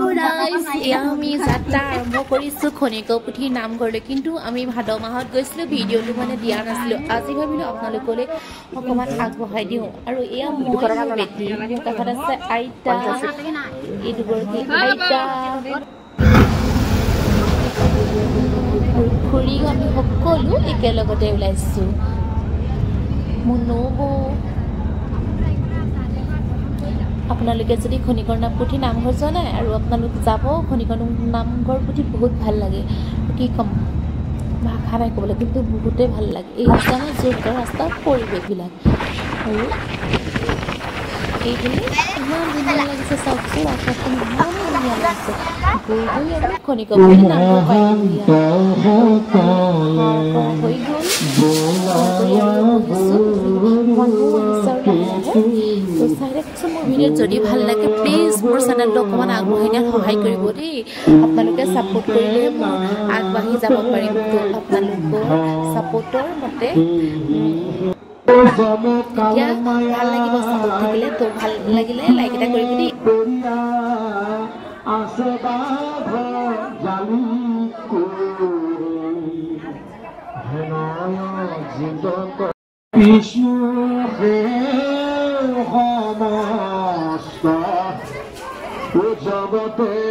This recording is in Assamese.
গাইস আমি যাত্ৰা আৰম্ভ কৰিছো খনিকৰ পুথি নামঘৰলৈ কিন্তু আমি ভাদ মাহত গৈছিলো ভিডিঅ'টো মানে দিয়া নাছিলো আজি ভাবিলো আপোনালোকলৈ অকমান আগবঢ়াই দিওঁ আৰু এয়া মই বেটি মোৰ কাষত আছে আইতা এই দুগৰাকী আইতা খুৰী আমি সকলো একেলগতে ওলাইছো মুনু আপোনালোকে যদি খনিকৰ নাম পুথি নামঘৰ যোৱা নাই আৰু আপোনালোক যাব খনিকৰ নামঘৰ পুথি বহুত ভাল লাগে কি কম ভাষা নাই ক'বলৈ কিন্তু বহুতেই ভাল লাগে এই ৰাস্তা যোৰদাৰ ৰাস্তাৰ পৰিৱেশবিলাক আৰু এইখিনি ইমান ধুনীয়া লাগিছে চাওকচোন আকাশখন ইমান ধুনীয়া লাগিছে গৈ গৈ আমি খনিকৰ পুথি নামঘৰ পাইছোঁ হৈ গ'ল চাই ৰাখিছোঁ মোৰ ভিডিঅ'ত যদি ভাল লাগে প্লিজ মোৰ চেনেলটো অকণমান আগবঢ়াই দিয়াত সহায় কৰিব দেই আপোনালোকে ছাপোৰ্ট কৰিলেহে মই আগবাঢ়ি যাব পাৰিম তো আপোনালোকৰ ছাপোৰ্টৰ মতে এতিয়া ভাল লাগিব ছাপোৰ্ট থাকিলে তো ভাল লাগিলে লাইক এটা কৰিব দেই জগতে